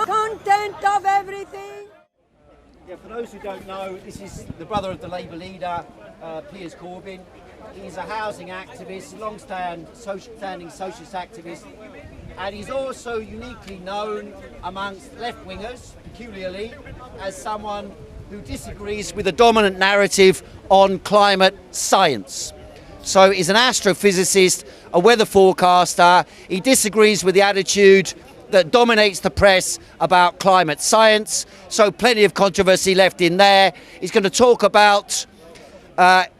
content of everything. Yeah, for those who don't know, this is the brother of the Labour leader, Piers Corbyn. He's a housing activist, long-standing socialist activist, and he's also uniquely known amongst left-wingers, peculiarly, as someone who disagrees with the dominant narrative on climate science. So he's an astrophysicist, a weather forecaster. He disagrees with the attitude that dominates the press about climate science, so plenty of controversy left in there. He's going to talk about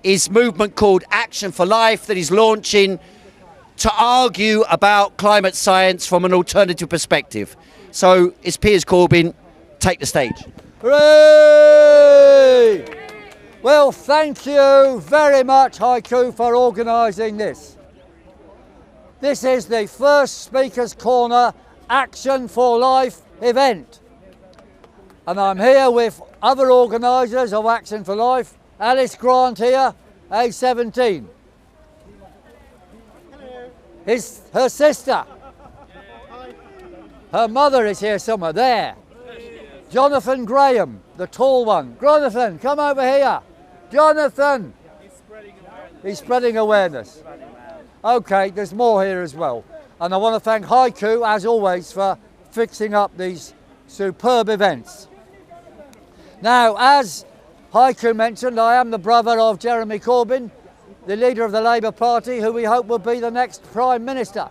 his movement called Action for Life that he's launching to argue about climate science from an alternative perspective. So it's Piers Corbyn, take the stage. Hooray! Well, thank you very much, Haiku, for organising this. This is the first Speaker's Corner Action for Life event. And I'm here with other organisers of Action for Life. Alice Grant here, age 17. Her sister. Her mother is here somewhere, there. Jonathan Graham, the tall one. Jonathan, come over here. Jonathan. He's spreading awareness. Okay, there's more here as well. And I want to thank Haiku, as always, for fixing up these superb events. Now, as Haiku mentioned, I am the brother of Jeremy Corbyn, the leader of the Labour Party, who we hope will be the next Prime Minister.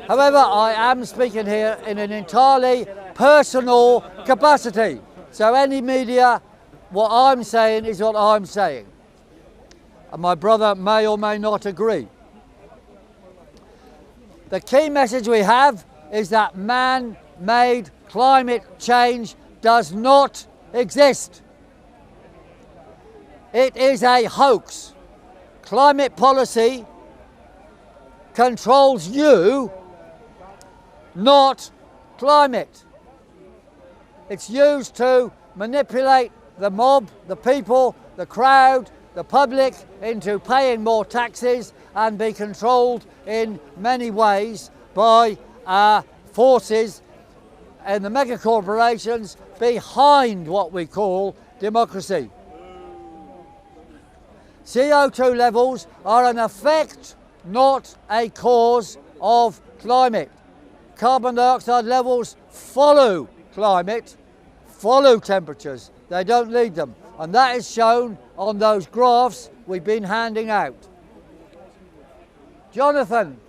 However, I am speaking here in an entirely personal capacity. So any media, what I'm saying is what I'm saying. And my brother may or may not agree. The key message we have is that man-made climate change does not exist. It is a hoax. Climate policy controls you, not climate. It's used to manipulate the mob, the people, the crowd, the public into paying more taxes and be controlled in many ways by forces and the mega corporations behind what we call democracy. CO2 levels are an effect, not a cause of climate. Carbon dioxide levels follow climate, follow temperatures. They don't lead them. And that is shown on those graphs we've been handing out. Jonathan,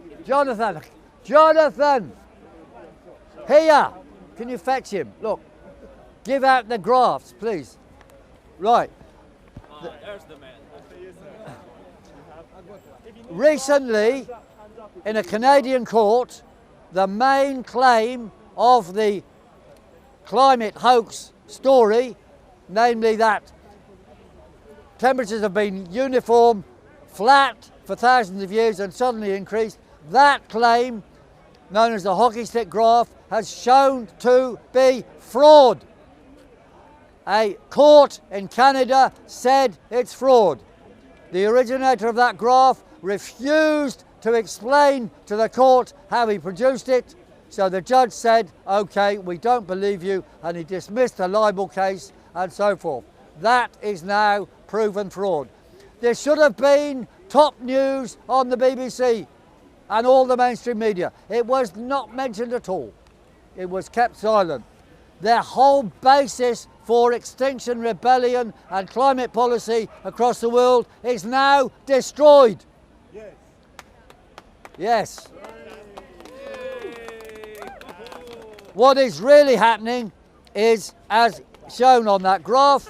here, can you fetch him? Look, give out the graphs, please. Right. There's the man. Recently, in a Canadian court, the main claim of the climate hoax story, namely that temperatures have been uniform, flat for thousands of years and suddenly increased, that claim, known as the hockey stick graph, has shown to be fraud. A court in Canada said it's fraud. The originator of that graph refused to explain to the court how he produced it, so the judge said, okay, we don't believe you, and he dismissed the libel case and so forth. That is now proven fraud. There should have been top news on the BBC and all the mainstream media. It was not mentioned at all. It was kept silent. Their whole basis for Extinction Rebellion and climate policy across the world is now destroyed. Yes. What is really happening is, as shown on that graph,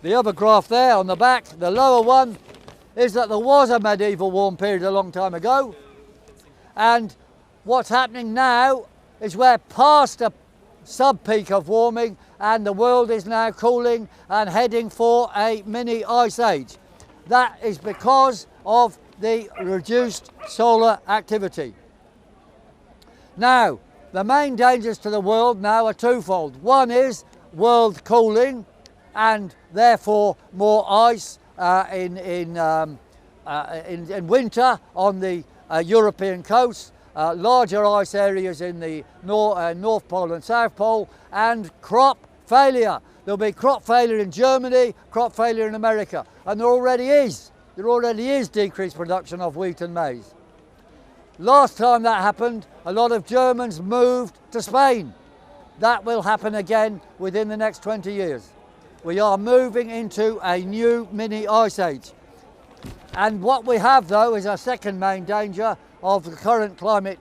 the other graph there on the back, the lower one, is that there was a medieval warm period a long time ago, and what's happening now is we're past a sub-peak of warming and the world is now cooling and heading for a mini ice age. That is because of the reduced solar activity. Now, the main dangers to the world now are twofold. One is world cooling and therefore more ice in winter on the European coast, larger ice areas in the North Pole and South Pole, and crop failure. There'll be crop failure in Germany, crop failure in America, and there already is. There already is decreased production of wheat and maize. Last time that happened, a lot of Germans moved to Spain. That will happen again within the next 20 years. We are moving into a new mini ice age. And what we have, though, is our second main danger of the current climate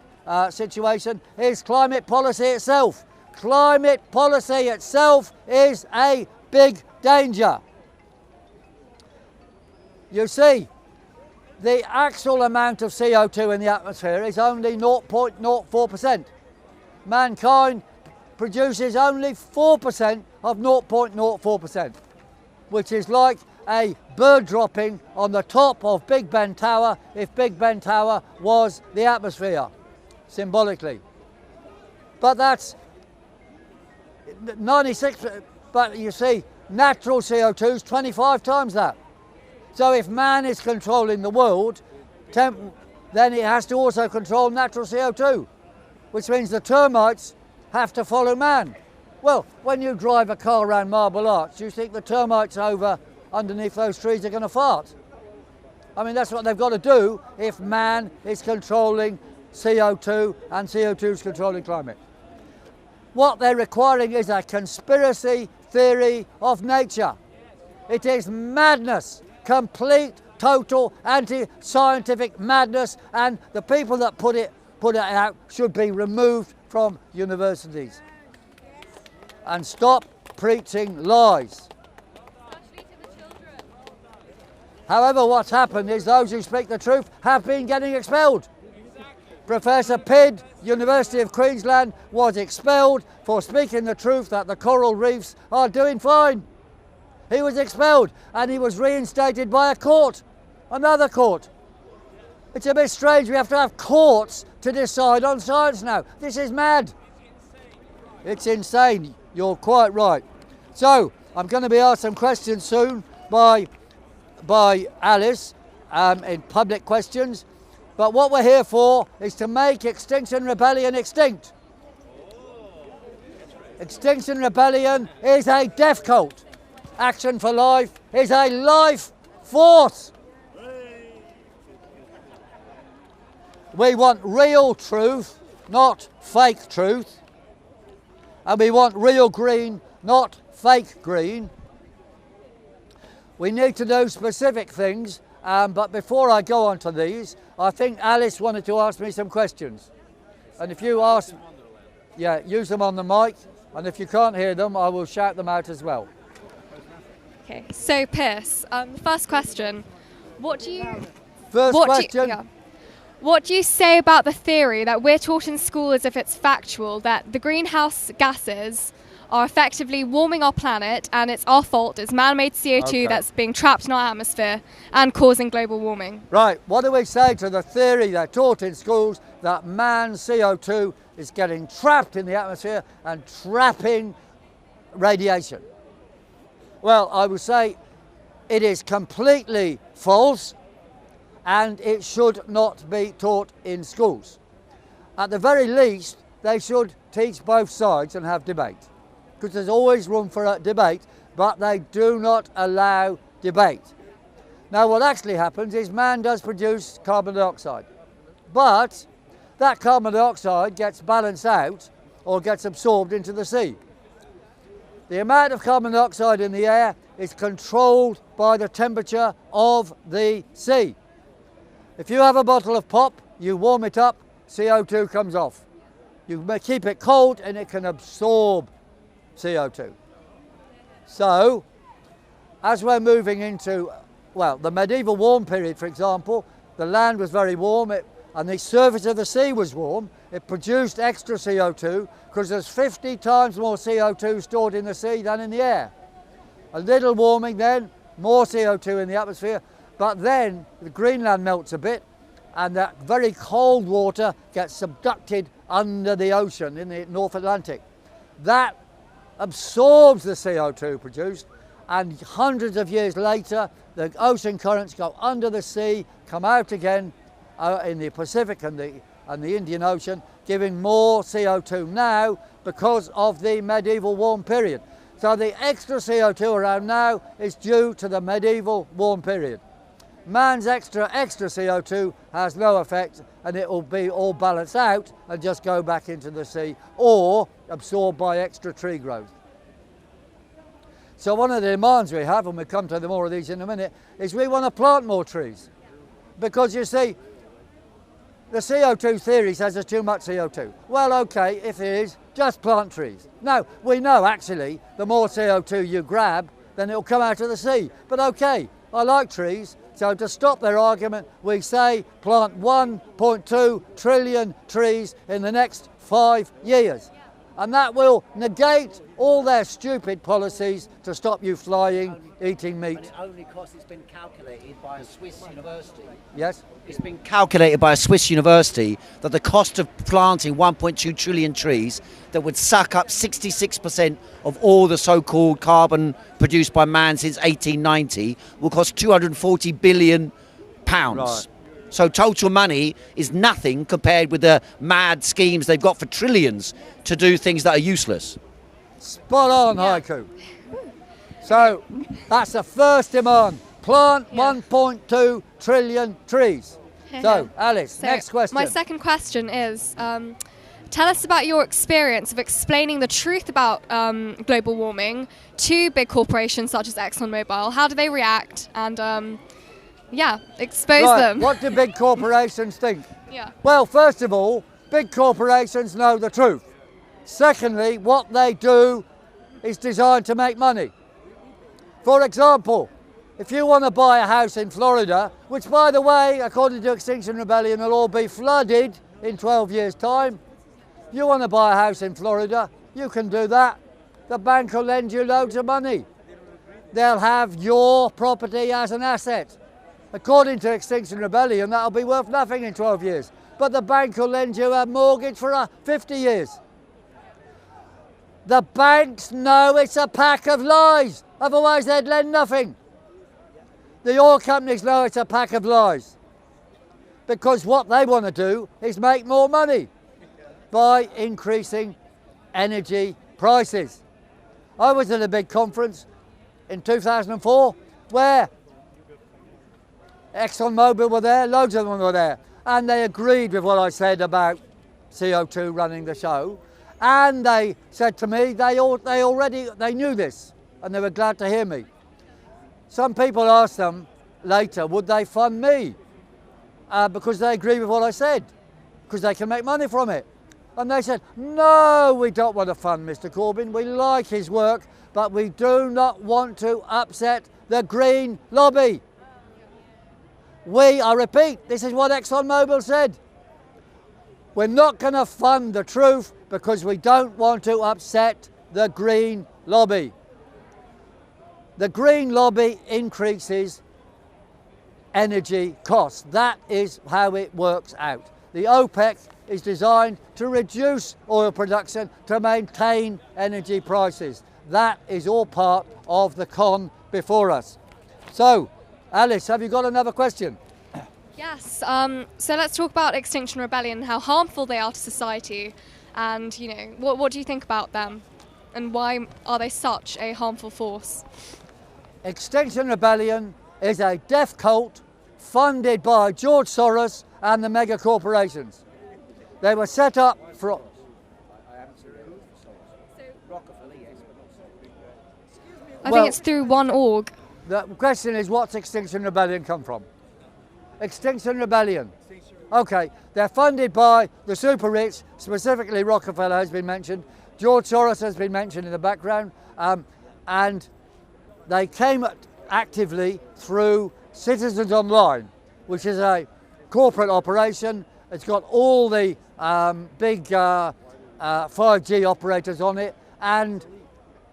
situation is climate policy itself. Climate policy itself is a big danger. You see, the actual amount of CO2 in the atmosphere is only 0.04%. Mankind produces only 4% of 0.04%, which is like a bird dropping on the top of Big Ben Tower if Big Ben Tower was the atmosphere, symbolically. But that's 96, but you see, natural CO2 is 25 times that. So if man is controlling the world, then it has to also control natural CO2, which means the termites have to follow man. Well, when you drive a car around Marble Arch, you think the termites underneath those trees are going to fart? I mean, that's what they've got to do if man is controlling CO2 and CO2 is controlling climate. What they're requiring is a conspiracy theory of nature. It is madness, complete, total, anti-scientific madness, and the people that put it out should be removed from universities and stop preaching lies. However, what's happened is those who speak the truth have been getting expelled. Professor Pidd, University of Queensland, was expelled for speaking the truth that the coral reefs are doing fine. He was expelled and he was reinstated by a court, another court. It's a bit strange, we have to have courts to decide on science now. This is mad. It's insane, you're quite right. So, I'm going to be asked some questions soon by Alice in public questions. But what we're here for is to make Extinction Rebellion extinct. Extinction Rebellion is a death cult. Action for Life is a life force. We want real truth, not fake truth. And we want real green, not fake green. We need to do specific things, but before I go on to these, I think Alice wanted to ask me some questions. And if you ask, use them on the mic, and if you can't hear them, I will shout them out as well. Okay, so Piers, first question, what do you say about the theory that we're taught in school as if it's factual, that the greenhouse gases are effectively warming our planet and it's our fault, it's man-made CO2 that's being trapped in our atmosphere and causing global warming? Right, what do we say to the theory they're taught in schools that man's CO2 is getting trapped in the atmosphere and trapping radiation? Well, I would say it is completely false and it should not be taught in schools. At the very least, they should teach both sides and have debate, because there's always room for a debate, but they do not allow debate. Now, what actually happens is man does produce carbon dioxide, but that carbon dioxide gets balanced out or gets absorbed into the sea. The amount of carbon dioxide in the air is controlled by the temperature of the sea. If you have a bottle of pop, you warm it up, CO2 comes off. You keep it cold and it can absorb CO2. So, as we're moving into, well, the medieval warm period, for example, the land was very warm and the surface of the sea was warm. It produced extra CO2 because there's 50 times more CO2 stored in the sea than in the air. A little warming then, more CO2 in the atmosphere, but then the Greenland melts a bit and that very cold water gets subducted under the ocean in the North Atlantic. That absorbs the CO2 produced, and hundreds of years later the ocean currents go under the sea, come out again in the Pacific and the and the Indian Ocean, giving more CO2 now because of the medieval warm period. So the extra CO2 around now is due to the medieval warm period. Man's extra CO2 has no effect, and it will be all balanced out and just go back into the sea or absorbed by extra tree growth. So one of the demands we have, and we'll come to more of these in a minute, is we want to plant more trees. Because you see, the CO2 theory says there's too much CO2. Well, okay, if it is, just plant trees. Now, we know actually the more CO2 you grab, then it'll come out of the sea. But okay, I like trees, so to stop their argument, we say plant 1.2 trillion trees in the next 5 years. And that will negate all their stupid policies to stop you flying, eating meat. And it only costs, it's been calculated by a Swiss university. Yes? It's been calculated by a Swiss university that the cost of planting 1.2 trillion trees that would suck up 66% of all the so-called carbon produced by man since 1890 will cost 240 billion pounds. Right. So total money is nothing compared with the mad schemes they've got for trillions to do things that are useless. Spot on, Haiku. So that's the first demand. Plant 1.2 trillion trees. So, Alice, So next question. My second question is, tell us about your experience of explaining the truth about global warming to big corporations such as ExxonMobil. How do they react? And expose them. What do big corporations think? Yeah. Well, first of all, big corporations know the truth. Secondly, what they do is designed to make money. For example, if you want to buy a house in Florida, which by the way, according to Extinction Rebellion, will all be flooded in 12 years' time, if you want to buy a house in Florida, you can do that. The bank will lend you loads of money. They'll have your property as an asset. According to Extinction Rebellion, that'll be worth nothing in 12 years. But the bank will lend you a mortgage for 50 years. The banks know it's a pack of lies, otherwise they'd lend nothing. The oil companies know it's a pack of lies, because what they want to do is make more money by increasing energy prices. I was at a big conference in 2004 where ExxonMobil were there, loads of them were there, and they agreed with what I said about CO2 running the show. And they said to me, they knew this, and they were glad to hear me. Some people asked them later, would they fund me? Because they agree with what I said, because they can make money from it. And they said, no, we don't want to fund Mr. Corbyn. We like his work, but we do not want to upset the green lobby. I repeat, this is what ExxonMobil said. We're not going to fund the truth because we don't want to upset the green lobby. The green lobby increases energy costs. That is how it works out. The OPEC is designed to reduce oil production to maintain energy prices. That is all part of the con before us. So, Alice, have you got another question? Yes. So let's talk about Extinction Rebellion and how harmful they are to society. And, what do you think about them? And why are they such a harmful force? Extinction Rebellion is a death cult funded by George Soros and the mega corporations. They were set up for... I think it's through one org. The question is, what's Extinction Rebellion come from? Extinction Rebellion. Okay, they're funded by the super rich, specifically Rockefeller has been mentioned, George Soros has been mentioned in the background, and they came actively through Citizens Online, which is a corporate operation. It's got all the big 5G operators on it and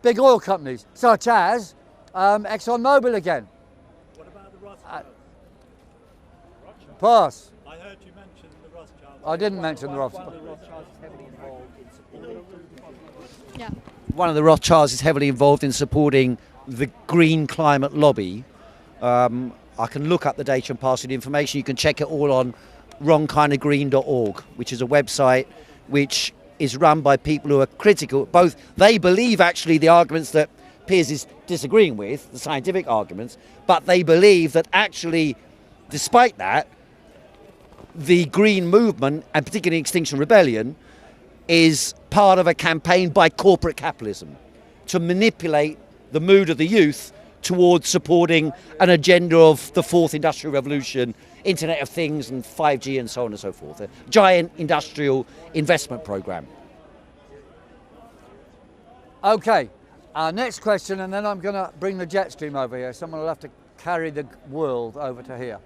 big oil companies, such as ExxonMobil again. What about the Rothschilds? Pass. I heard you mention the Rothschilds. I didn't mention the Rothschilds. One of the Rothschilds is heavily involved in supporting the green climate lobby. I can look up the data and pass you the information. You can check it all on wrongkindofgreen.org, which is a website which is run by people who are critical. Both they believe actually the arguments that Piers is disagreeing with, the scientific arguments, but they believe that actually, despite that, the green movement, and particularly Extinction Rebellion, is part of a campaign by corporate capitalism to manipulate the mood of the youth towards supporting an agenda of the fourth industrial revolution, Internet of Things and 5G and so on and so forth. A giant industrial investment program. Okay, our next question, and then I'm going to bring the jet stream over here. Someone will have to carry the world over to here.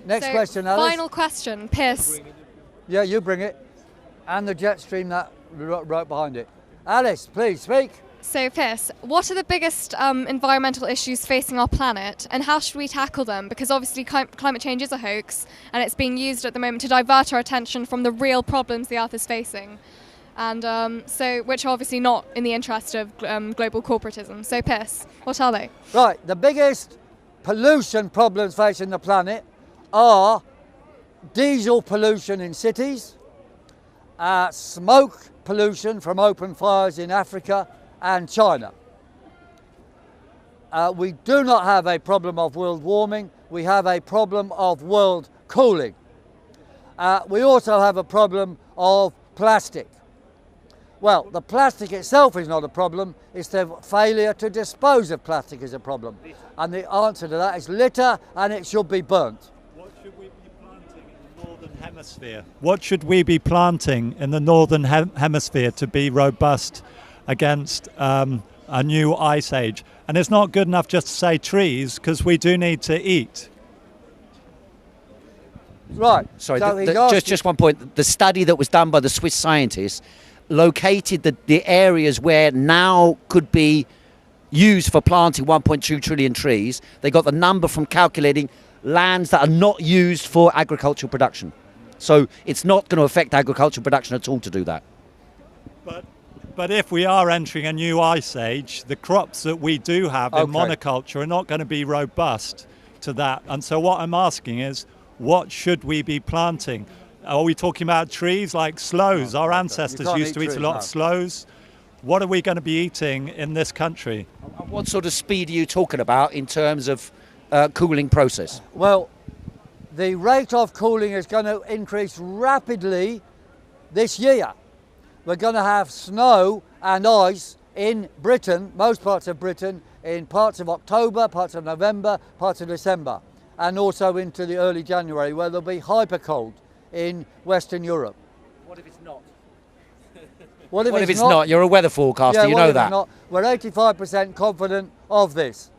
Next So, question, Alice. Final question, Piers. Yeah, you bring it. And the jet stream that right behind it. Alice, please speak. So, Piers, what are the biggest environmental issues facing our planet, and how should we tackle them? Because obviously climate change is a hoax, and it's being used at the moment to divert our attention from the real problems the Earth is facing, and which are obviously not in the interest of global corporatism. So, Piers, what are they? Right, the biggest pollution problems facing the planet are diesel pollution in cities, smoke pollution from open fires in Africa and China. We do not have a problem of world warming, we have a problem of world cooling. We also have a problem of plastic. Well, the plastic itself is not a problem, it's the failure to dispose of plastic is a problem. And the answer to that is litter, and it should be burnt. What should we be planting in the Northern Hemisphere? What should we be planting in the Northern Hemisphere to be robust against a new ice age? And it's not good enough just to say trees, because we do need to eat. Right. Sorry, So just one point. The study that was done by the Swiss scientists located the areas where now could be used for planting 1.2 trillion trees. They got the number from calculating lands that are not used for agricultural production. So it's not going to affect agricultural production at all to do that. But if we are entering a new ice age, the crops that we do have in monoculture are not going to be robust to that. And so what I'm asking is, what should we be planting? Are we talking about trees like sloes? Our ancestors used to eat a lot of sloes. What are we going to be eating in this country? What sort of speed are you talking about in terms of cooling process? Well, the rate of cooling is going to increase rapidly this year. We're going to have snow and ice in Britain, most parts of Britain, in parts of October, parts of November, parts of December, and also into the early January, where there'll be hyper cold in Western Europe. What if it's not? What if it's not? You're a weather forecaster, Yeah, you what know if it's that. not? We're 85% confident of this.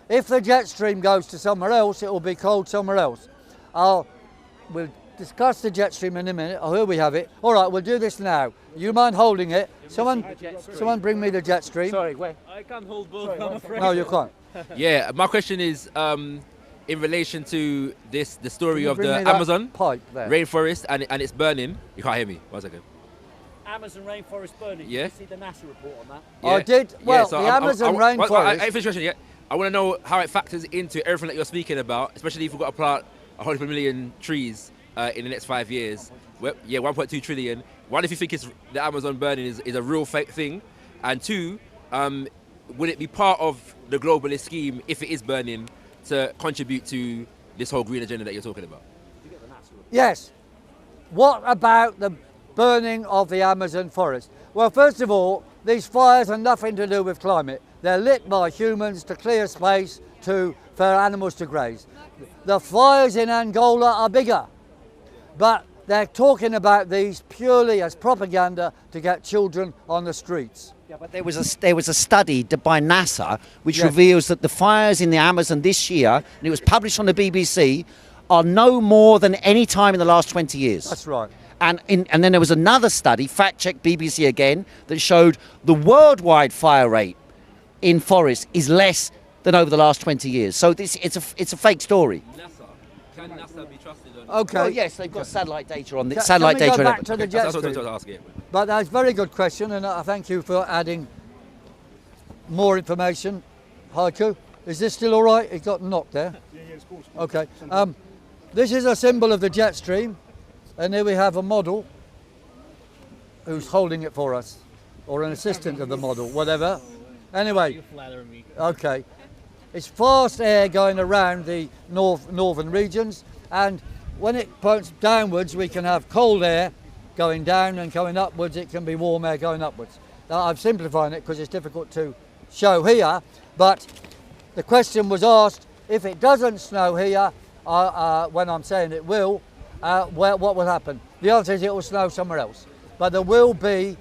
If the jet stream goes to somewhere else, it will be cold somewhere else. We'll discuss the jet stream in a minute. Oh, here we have it. All right, we'll do this now. You mind holding it? Someone bring me the jet stream. Sorry, where? I can't hold both, I'm afraid. No, you can't. Yeah, my question is in relation to the story Can you of bring the me that Amazon pipe there? rainforest and it's burning. You can't hear me. 1 second. Amazon rainforest burning. Yeah. Did you see the NASA report on that? I did. Well, so the Amazon rainforest. I ain't finished question yet. I want to know how it factors into everything that you're speaking about, especially if we've got to plant 100 million trees in the next 5 years. Well, yeah, 1.2 trillion. One, if you think it's the Amazon burning is a real fake thing, and two, would it be part of the globalist scheme if it is burning to contribute to this whole green agenda that you're talking about? Yes. What about the burning of the Amazon forest? Well, first of all, these fires are nothing to do with climate. They're lit by humans to clear space for animals to graze. The fires in Angola are bigger, but they're talking about these purely as propaganda to get children on the streets. Yeah, but there was a study by NASA which reveals that the fires in the Amazon this year, and it was published on the BBC, are no more than any time in the last 20 years. That's right. And then there was another study, fact-checked BBC again, that showed the worldwide fire rate in forests is less than over the last 20 years. So it's a fake story. NASA. Can NASA be trusted on Okay. Well, yes, they've got satellite data on this. Can Satellite we go data. back to the jet That's what I was stream? asking. But that's a very good question, and I thank you for adding more information. Haiku, is this still all right? It got knocked there. Yeah, of course. Okay. This is a symbol of the jet stream. And here we have a model who's holding it for us, or an assistant of the model, whatever. Anyway, okay. It's fast air going around the northern regions, and when it points downwards, we can have cold air going down, and going upwards, it can be warm air going upwards. Now, I'm simplifying it because it's difficult to show here, but the question was asked, if it doesn't snow here, when I'm saying it will, what will happen? The answer is it will snow somewhere else. But there will be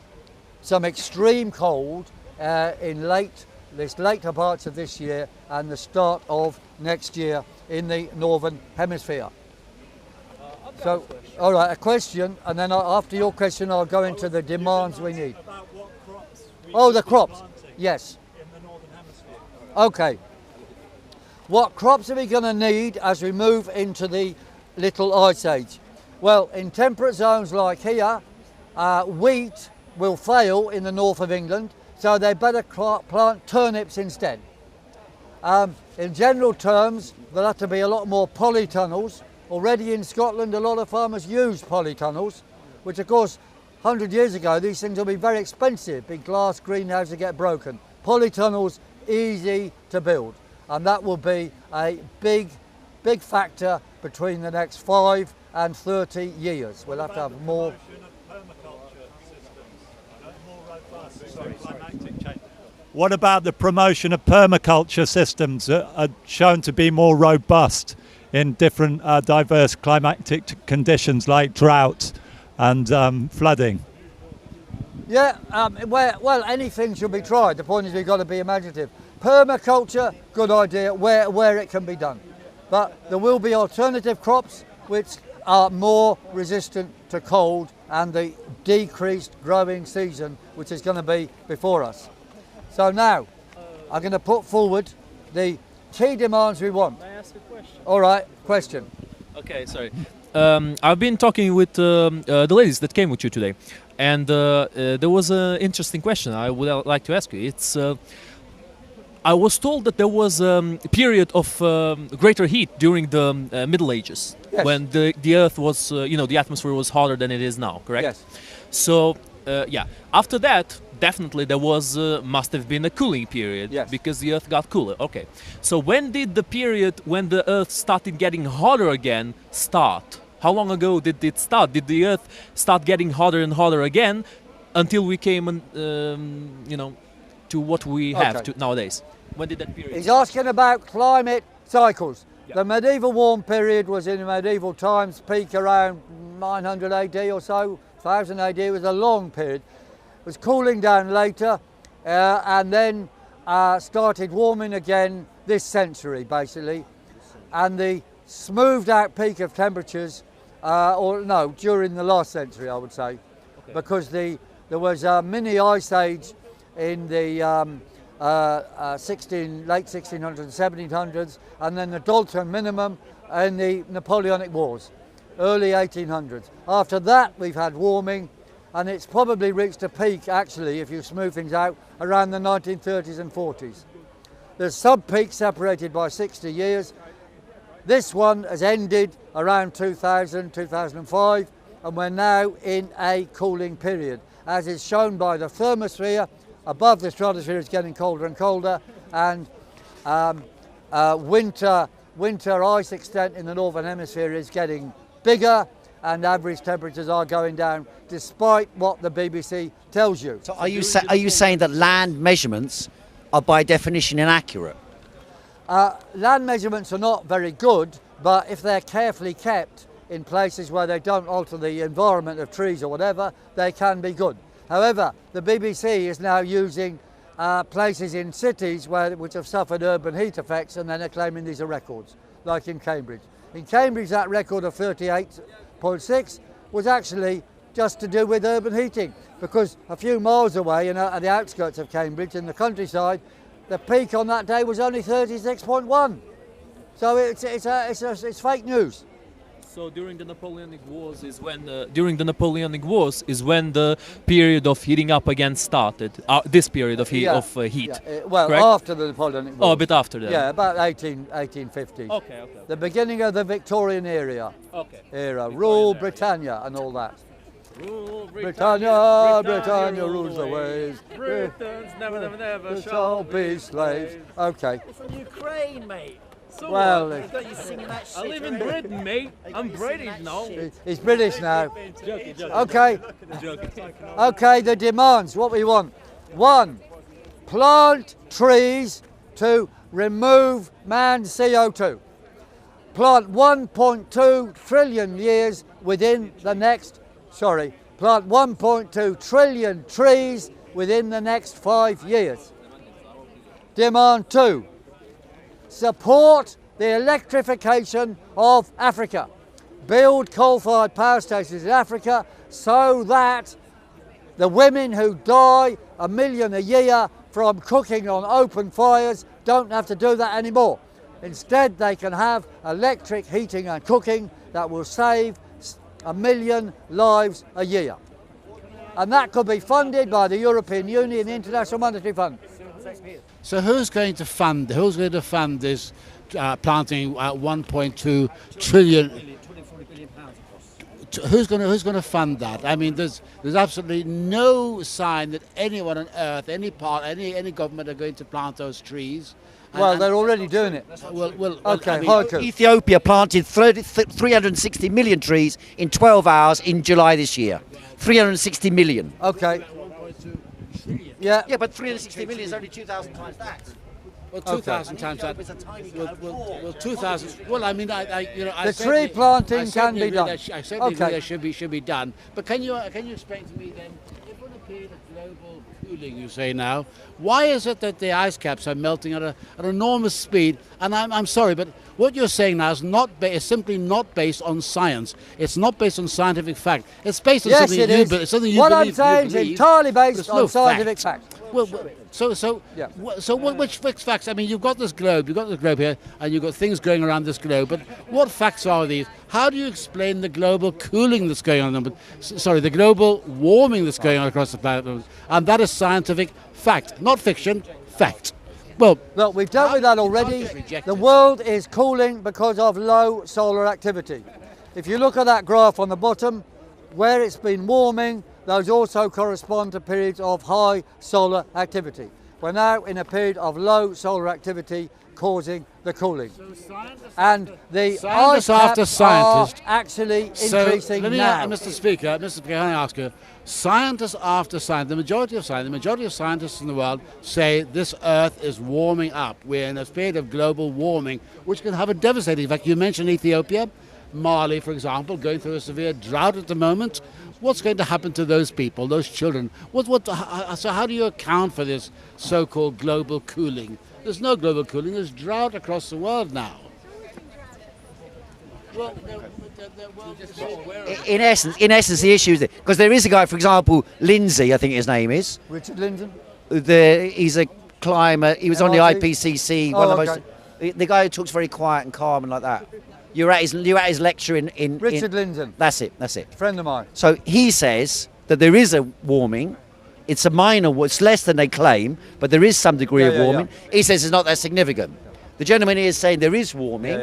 some extreme cold in later parts of this year and the start of next year in the northern hemisphere. So, all right, a question, and then after your question, I'll go into the demands we need. About what crops the crops, yes. in the northern hemisphere. Okay. What crops are we going to need as we move into the little ice age? Well, in temperate zones like here, wheat will fail in the north of England, so they better plant turnips instead. In general terms, there'll have to be a lot more polytunnels. Already in Scotland, a lot of farmers use polytunnels, which of course, 100 years ago, these things will be very expensive. Big glass greenhouses get broken. Polytunnels, easy to build. And that will be a big factor between the next 5 and 30 years. We'll have to have more. What about the promotion of permaculture systems that are shown to be more robust in different diverse climatic conditions like drought and flooding? Yeah, well, anything should be tried. The point is we've got to be imaginative. Permaculture, good idea, where it can be done. But there will be alternative crops which are more resistant to cold and the decreased growing season which is going to be before us. So now, I'm going to put forward the key demands we want. May I ask a question? All right, question. Okay, sorry. I've been talking with the ladies that came with you today, and there was an interesting question I would like to ask you. It's I was told that there was a period of greater heat during the Middle Ages, yes, when the Earth was, the atmosphere was hotter than it is now, correct? Yes. So, yeah, after that, definitely there was must have been a cooling period, yes, because the Earth got cooler. Okay, so when did the period when the Earth started getting hotter again start? How long ago did it start? Did the Earth start getting hotter and hotter again until we came, to what we have nowadays? When did that period? He's asking about climate cycles. Yeah. The medieval warm period was in medieval times, peak around 900 AD or so, 1000 AD. It was a long period. It was cooling down later and then started warming again this century, basically. And the smoothed out peak of temperatures, during the last century, I would say, because there was a mini ice age in the late 1600s and 1700s, and then the Dalton minimum in the Napoleonic Wars, early 1800s. After that, we've had warming, and it's probably reached a peak, actually, if you smooth things out, around the 1930s and 40s. There's sub-peaks separated by 60 years. This one has ended around 2000, 2005, and we're now in a cooling period, as is shown by the thermosphere. Above the stratosphere is getting colder and colder, and winter ice extent in the northern hemisphere is getting bigger, and average temperatures are going down, despite what the BBC tells you. So are you saying that land measurements are by definition inaccurate? Land measurements are not very good, but if they're carefully kept in places where they don't alter the environment of trees or whatever, they can be good. However, the BBC is now using places in cities which have suffered urban heat effects, and then they're claiming these are records, like in Cambridge. In Cambridge, that record of 38.6 was actually just to do with urban heating, because a few miles away at the outskirts of Cambridge, in the countryside, the peak on that day was only 36.1. So it's fake news. So during the Napoleonic Wars is when the period of heating up again started. This period of heat. Well, correct? after the Napoleonic Wars. Oh, a bit after that. Yeah, about 1850s. Okay. The beginning of the Victorian era. Rule Britannia and all that. Rule Britannia rules the ways. Britons never Shall be slaves. Okay. It's from Ukraine, mate. So Well, You got you singing that shit. I live in already. Britain, mate. I'm you British singing that now. shit. He's British now. Joking. Okay. Okay, the demands, what we want. 1, plant trees to remove man's CO2. Plant 1.2 trillion years within the next, plant 1.2 trillion trees within the next 5 years. Demand 2, support the electrification of Africa. Build coal-fired power stations in Africa so that the women who die 1 million a year from cooking on open fires don't have to do that anymore. Instead, they can have electric heating and cooking that will save 1 million lives a year. And that could be funded by the European Union and the International Monetary Fund. So who's going to fund this planting 1.2 trillion? Who's going to fund that? I mean, there's absolutely no sign that anyone on earth, any government are going to plant those trees. Well, they're already doing it. Okay, I mean, Ethiopia planted 360 million trees in 12 hours in July this year. 360 million. Okay. Yeah. Yeah, but 360 million is only 2,000 times that. Well, 2,000 times that. It's a tiny Well, 2,000. Well, I mean, The tree planting can be done. I certainly agree that should be done. But can you explain to me then, if on a period of global cooling, you say now, why is it that the ice caps are melting at an enormous speed? And I'm sorry, but what you're saying now is simply not based on science. It's not based on scientific fact. It's based on something you believe. What I'm saying is entirely based on scientific fact. Which facts? I mean, you've got this globe here, and you've got things going around this globe. But what facts are these? How do you explain the global cooling that's going on? The global warming that's going on across the planet, and that is scientific fact, not fiction. Fact. Well, look, we've dealt with that already. The world is cooling because of low solar activity. If you look at that graph on the bottom, where it's been warming, those also correspond to periods of high solar activity. We're now in a period of low solar activity causing the cooling. And the ice caps are actually increasing now. Mr. Speaker, can I ask you, scientists after scientists, the majority of scientists in the world say this Earth is warming up. We're in a period of global warming, which can have a devastating effect. You mentioned Ethiopia, Mali, for example, going through a severe drought at the moment. What's going to happen to those people, those children? So how do you account for this so-called global cooling? There's no global cooling. There's drought across the world now. Well, In essence, the issue is because there is a guy, for example, Lindsay, I think his name is. Richard Lindsay? He's a climber. He was on the IPCC. The guy who talks very quiet and calm and like that. You're at his lecture in Richard Lindsay. That's it. Friend of mine. So he says that there is a warming. It's a minor, it's less than they claim, but there is some degree of warming. Yeah. He says it's not that significant. The gentleman here is saying there is warming,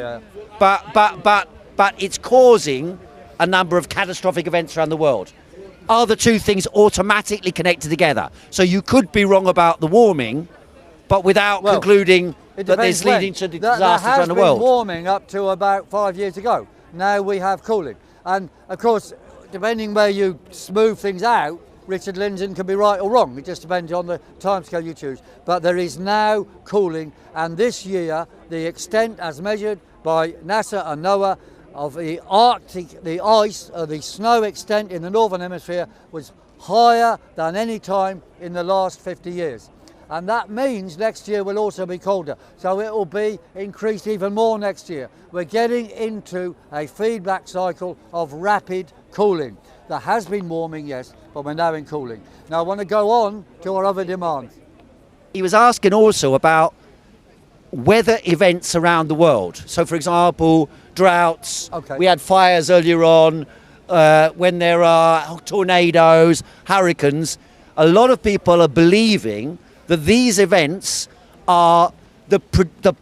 but it's causing a number of catastrophic events around the world. Are the two things automatically connected together? So you could be wrong about the warming, but without concluding that there's leading to disasters around the world. There has been warming up to about 5 years ago. Now we have cooling. And of course, depending where you smooth things out, Richard Lindsay can be right or wrong. It just depends on the timescale you choose. But there is now cooling, and this year the extent, as measured by NASA and NOAA, of the Arctic, the ice, or the snow extent in the Northern Hemisphere was higher than any time in the last 50 years. And that means next year will also be colder. So it will be increased even more next year. We're getting into a feedback cycle of rapid cooling. There has been warming, yes, but we're now in cooling. Now I want to go on to our other demands. He was asking also about weather events around the world. So, for example, droughts, Okay. we had fires earlier on, when there are tornadoes, hurricanes, a lot of people are believing that these events are the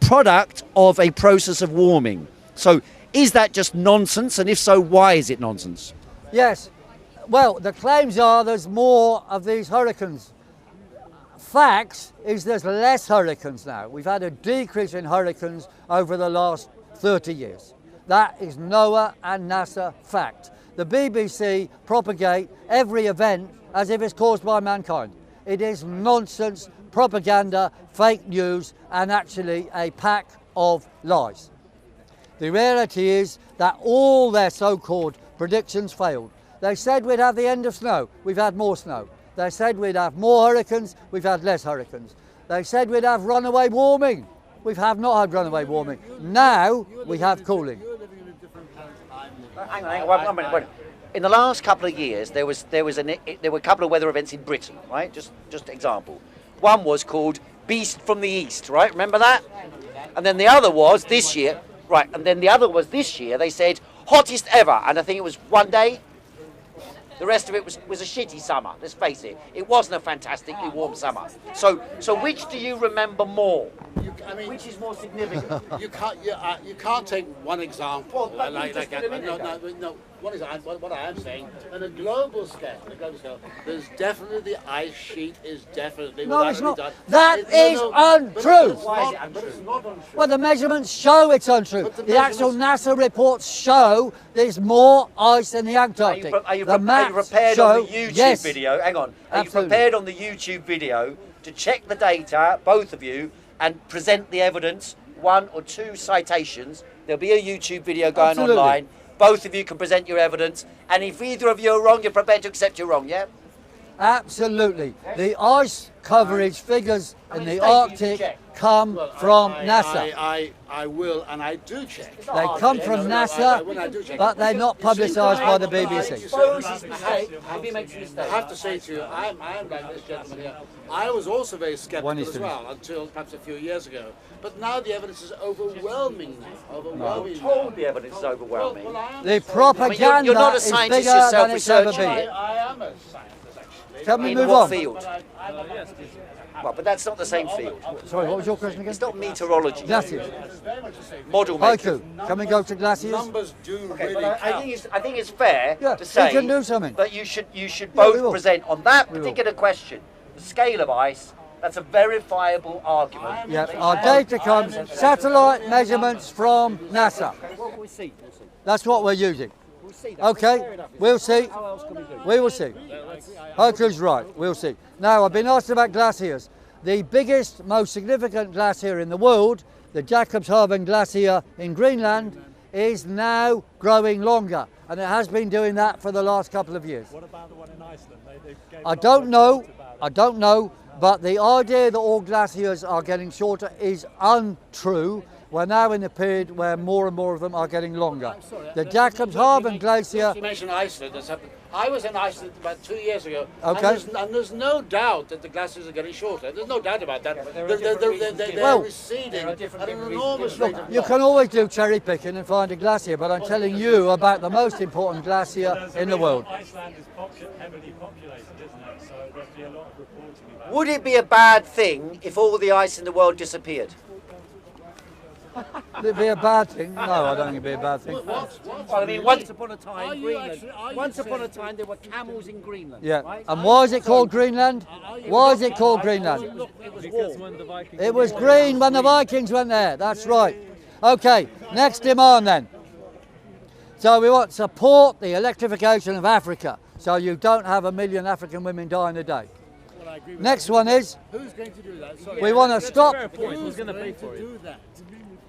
product of a process of warming. So is that just nonsense? And if so, why is it nonsense? Yes. Well, the claims are there's more of these hurricanes. Facts is there's less hurricanes now. We've had a decrease in hurricanes over the last 30 years. That is NOAA and NASA fact. The BBC propagate every event as if it's caused by mankind. It is nonsense, propaganda, fake news, and actually a pack of lies. The reality is that all their so-called predictions failed. They said we'd have the end of snow, we've had more snow. They said we'd have more hurricanes, we've had less hurricanes. They said we'd have runaway warming, we have not had runaway warming. Now we have cooling. Hang on, one minute. In the last couple of years, there were a couple of weather events in Britain, right? Just example. One was called Beast from the East, right? Remember that? And then the other was this year, right? And then the other was this year. They said hottest ever, and I think it was one day. The rest of it was a shitty summer. Let's face it. It wasn't a fantastically warm summer. So which do you remember more? Which is more significant? You can't take one example like that. No. What I am saying, on a global scale, there's definitely the ice sheet is definitely. No, it's not. That is untrue. Why is it untrue? It's not untrue. Well, the measurements show it's untrue. The actual NASA reports show there's more ice in the Antarctic. Are you The prepared maps on the show- YouTube yes, video? Hang on. Are absolutely. you prepared on the YouTube video to check the data, both of you, and present the evidence, one or two citations? There'll be a YouTube video going Absolutely. online. Both of you can present your evidence, and if either of you are wrong, you're prepared to accept you're wrong, yeah? Absolutely. The ice coverage figures in the Arctic come from NASA. I will, and I do check. They come from NASA, but they're not publicised by the BBC. I have to say to you, I'm like this gentleman here. I was also very skeptical as well until perhaps a few years ago. But now the evidence is overwhelming now. Overwhelming. Told the evidence is overwhelming. The propaganda you're not a is scientist bigger yourself, than it's ever researching. been. I am a scientist, actually. Can we In move what on? field? Well, but that's not the same field. Sorry, what was your question again? It's not meteorology. Glaciers. Model making. Haiku, can we go to glaciers? Numbers do really But I count. think it's fair Yeah, to say we can do something. that you should Yeah, we both will. present on that We will. particular question the scale of ice. That's a verifiable argument. Yeah, our data comes satellite measurements from NASA. We'll see. That's what we're using. We'll see. That's Okay, fair enough. we'll see. How else can we do? We will see. Haiku's right, we'll see. Now, I've been asked about glaciers. The biggest, most significant glacier in the world, the Jakobshavn Glacier in Greenland, is now growing longer. And it has been doing that for the last couple of years. What about the one in Iceland? I don't know, but the idea that all glaciers are getting shorter is untrue. We're now in a period where more and more of them are getting longer. The Jakobshavn Glacier, You mentioned Iceland. That's happened. I was in Iceland about 2 years ago, Okay. and there's no doubt that the glaciers are getting shorter. There's no doubt about that. They're Well, receding at an enormous rate of you can always do cherry picking and find a glacier, but I'm telling you about the most important glacier in the world. Iceland is heavily populated, isn't it? So there'll be a lot of reporting about Would it be a bad thing if all the ice in the world disappeared? Would it be a bad thing? No, I don't think it'd be a bad thing. Well, I mean, once upon a Are time, you Greenland. actually- are you Once upon a saying- time, there were camels in Greenland. Yeah, Right? and why is it called Greenland? Why is it called Greenland? It was Because warm. when the Vikings It was green when the Vikings went there, that's right. Okay, next demand then. So we want to support the electrification of Africa, so you don't have 1 million African women dying a day. Next one is, Who's going to do that? Sorry. we want to stop, Who's going to pay for it? do that?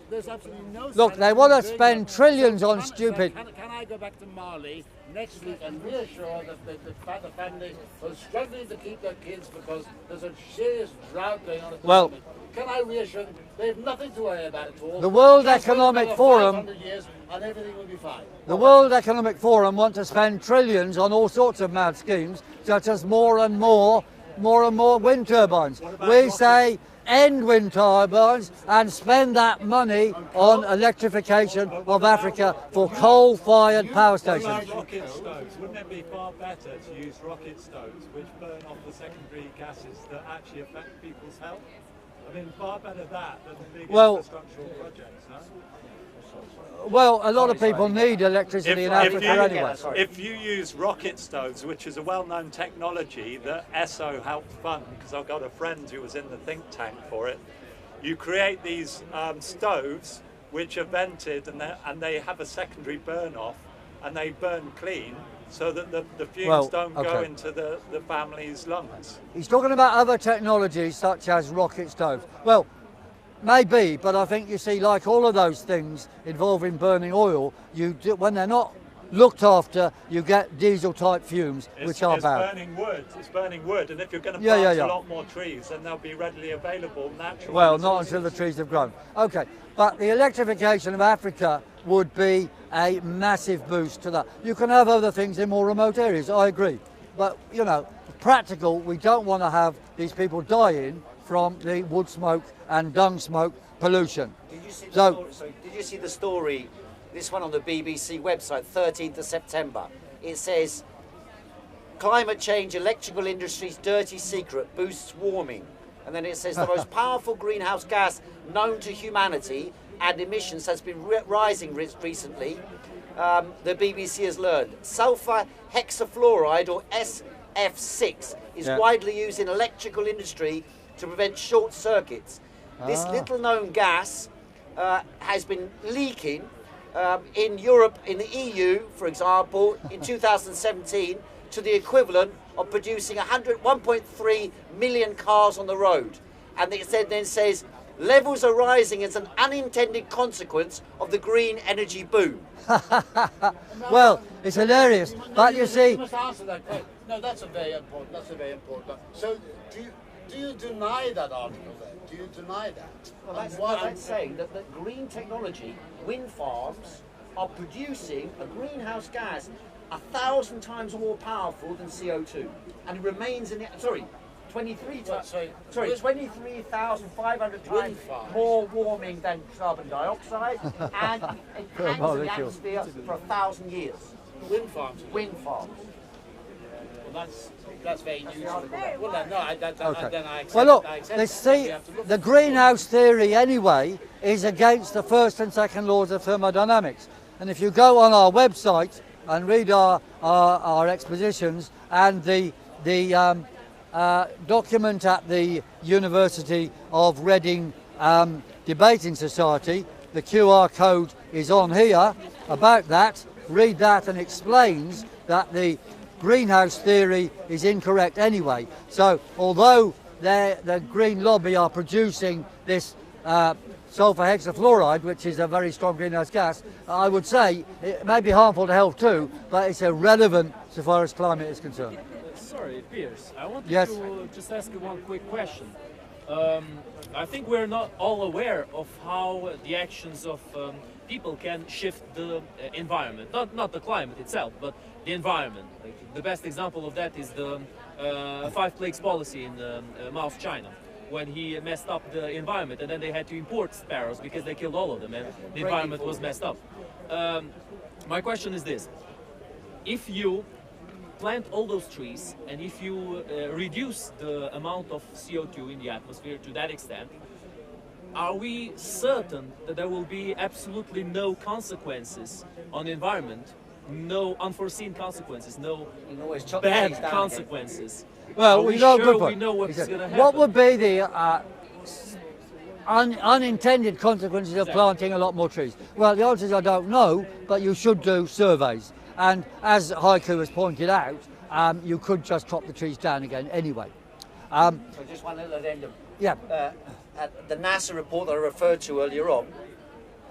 There's absolutely no. look, they want to spend trillions on stupid. Can I go back to Mali next week and reassure that the families who are struggling to keep their kids because there's a serious drought going on at the Well, moment? Can I reassure them they have nothing to worry about at all? The World Just wait Economic another Forum- 500 years and everything will be fine. The World Economic Forum want to spend trillions on all sorts of mad schemes, such as more and more more and more wind turbines. We say end wind turbines and spend that money on electrification of Africa for coal-fired power stations. Rocket stoves. Wouldn't it be far better to use rocket stoves, which burn off the secondary gases that actually affect people's health? I mean, far better that than the big infrastructural projects, no? Well, a lot of people need electricity in Africa anyway. If you use rocket stoves, which is a well-known technology that ESSO helped fund, because I've got a friend who was in the think tank for it, you create these stoves which are vented and they have a secondary burn-off and they burn clean so that the fumes don't go into the family's lungs. He's talking about other technologies such as rocket stoves. Well, maybe, but I think you see, like all of those things involving burning oil, when they're not looked after, you get diesel-type fumes, which are bad. It's burning wood, and if you're going to plant a lot more trees, then they'll be readily available naturally. Well, not until the trees have grown. Okay, but the electrification of Africa would be a massive boost to that. You can have other things in more remote areas, I agree. But, you know, practical, we don't want to have these people dying from the wood smoke and dung smoke pollution. Did you see the story, this one on the BBC website, 13th of September? It says, climate change, electrical industry's dirty secret boosts warming. And then it says the most powerful greenhouse gas known to humanity and emissions has been rising recently. The BBC has learned. Sulfur hexafluoride, or SF6, is widely used in electrical industry to prevent short circuits. This little known gas has been leaking in Europe, in the EU, for example, in 2017, to the equivalent of producing 1.3 million cars on the road. And it then says, levels are rising as an unintended consequence of the green energy boom. Well, it's hilarious, but you see... You must answer that question. No, that's a very important. So, do you deny that article then? Do you deny that? Well, that's what I'm saying, that green technology, wind farms, are producing a greenhouse gas 1,000 times more powerful than CO2. And it remains in the... Sorry, 23,500 times more warming than carbon dioxide, and it hangs in the atmosphere for 1,000 years. Wind farms? Wind farms. Well, that's very useful. Well, then, no, then I accept. Well, look, the greenhouse theory anyway is against the first and second laws of thermodynamics. And if you go on our website and read our expositions and the document at the University of Reading Debating Society, the QR code is on here about that. Read that, and explains that the greenhouse theory is incorrect anyway. So although the Green Lobby are producing this sulfur hexafluoride, which is a very strong greenhouse gas, I would say it may be harmful to health too, but it's irrelevant so far as climate is concerned. Sorry, Piers, I wanted Yes. to just ask you one quick question. I think we're not all aware of how the actions of people can shift the environment, not the climate itself, but the environment. Like, the best example of that is the Five Plagues policy in Mao of China, when he messed up the environment, and then they had to import sparrows because they killed all of them, and the environment was messed up. My question is this: if you plant all those trees, and if you reduce the amount of CO2 in the atmosphere to that extent, are we certain that there will be absolutely no consequences on the environment, no unforeseen consequences, no bad consequences? Well, we know what's going to happen? What would be the unintended consequences of planting a lot more trees? Well, the answer is I don't know, but you should do surveys. And as Haiku has pointed out, you could just chop the trees down again anyway. So just one little addendum. Yeah. The NASA report that I referred to earlier on,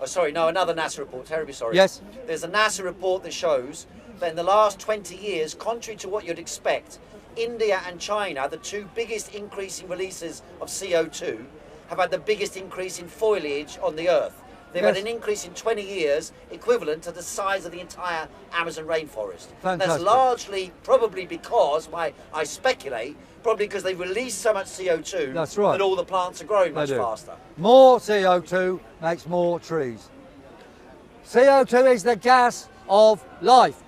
another NASA report, terribly sorry. Yes. There's a NASA report that shows that in the last 20 years, contrary to what you'd expect, India and China, the two biggest increasing releases of CO2, have had the biggest increase in foliage on the Earth. They've Yes. had an increase in 20 years equivalent to the size of the entire Amazon rainforest. Fantastic. That's largely probably because, I speculate, probably because they release so much CO2 That's right. that all the plants are growing They much do. faster. More CO2 makes more trees. CO2 is the gas of life.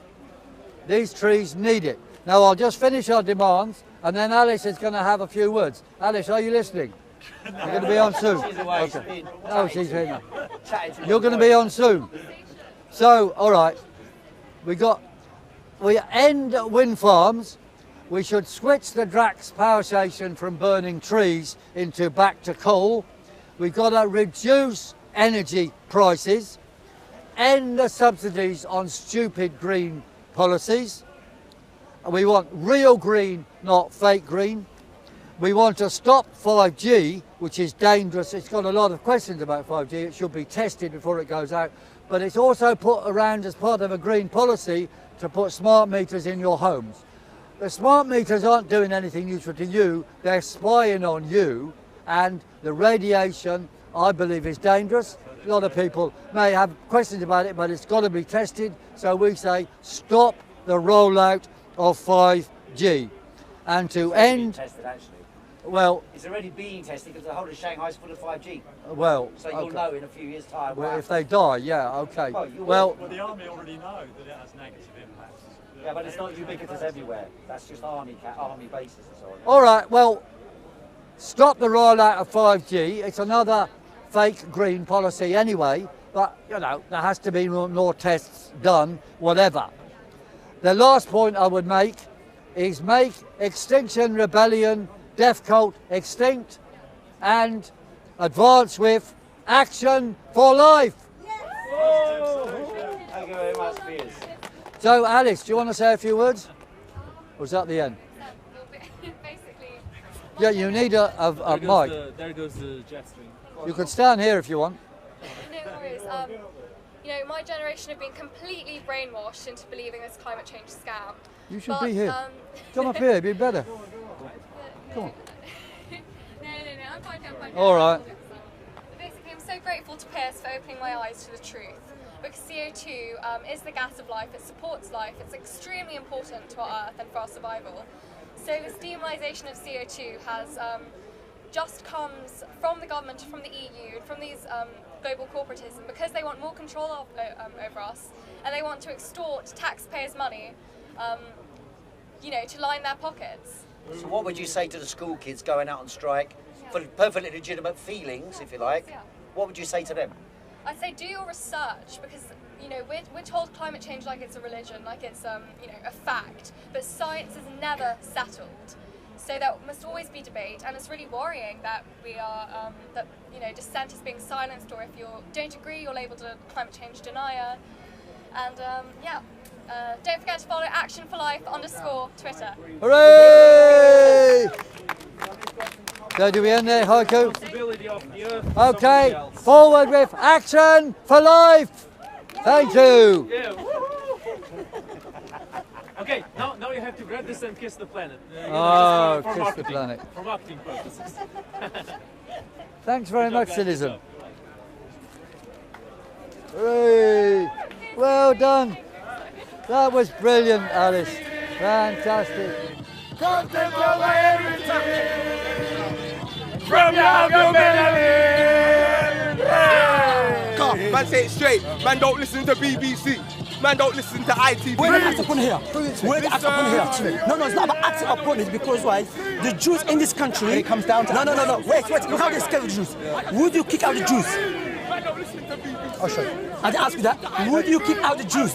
These trees need it. Now I'll just finish our demands and then Alice is going to have a few words. Alice, are you listening? You're going to be on soon. She's away. She's Okay. been Oh, she's here now. chatting to You're going to be on soon. So, all right, we end wind farms. We should switch the Drax power station from burning trees into back to coal. We've got to reduce energy prices, end the subsidies on stupid green policies. We want real green, not fake green. We want to stop 5G, which is dangerous. It's got a lot of questions about 5G. It should be tested before it goes out. But it's also put around as part of a green policy to put smart meters in your homes. The smart meters aren't doing anything useful to you. They're spying on you. And the radiation, I believe, is dangerous. A lot of people may have questions about it, but it's got to be tested. So we say stop the rollout of 5G. And to end... tested, actually. Well, It's already being tested because the whole of Shanghai is full of 5G. well, So you'll okay. know in a few years' time. Well, what if they die, yeah, okay. Well, you will. Well, Well, the army already know that it has negative impacts. Yeah, but it's not ubiquitous everywhere. That's just army bases and so on. all right, well, stop the rollout of 5G. It's another fake green policy anyway, but, you know, there has to be more tests done, whatever. The last point I would make is make Extinction Rebellion, Deaf Cult extinct and advance with Action for Life. Thank you very much, Piers. So, Alice, do you want to say a few words? Or was that the end? Basically, Yeah, you need a mic. There goes the jet stream. You can stand here if you want. no worries. You know, my generation have been completely brainwashed into believing this climate change scam. You should But, be here. Come up here, it'd be better. Come on. No, I'm fine. All right. But basically, I'm so grateful to Piers for opening my eyes to the truth. Because CO2 is the gas of life, it supports life, it's extremely important to our Earth and for our survival. So this demonisation of CO2 has just comes from the government, from the EU, from these global corporatism, because they want more control over us, and they want to extort taxpayers' money, you know, to line their pockets. So what would you say to the school kids going out on strike for perfectly legitimate feelings, if you like? Yeah. What would you say to them? I'd say do your research, because you know we're told climate change like it's a religion, like it's you know, a fact, but science is never settled. So there must always be debate, and it's really worrying that we are that you know dissent is being silenced, or if you don't agree, you're labelled a climate change denier. And don't forget to follow Action for Life _ Twitter. Hooray! So do we end there, Haiku? Okay, forward with Action for Life! Thank you! Okay, now you have to grab this and kiss the planet. Oh, for kiss the marketing, planet. For marketing purposes. Thanks very much, citizen. Hooray! Well done. That was brilliant, Alice. Fantastic. Come take away everything from your melanin. Come, man, say it straight. Man, don't listen to BBC. Man, don't listen to ITV. We're not acting upon here. We're not acting upon here, actually. No, it's not about acting upon it, because why? The Jews in this country. When it comes down to. No. Wait. Look how they scare the Jews. Would you kick out the Jews? Man, don't listen to BBC. I'll show you. I didn't ask you that. Would you kick out the Jews?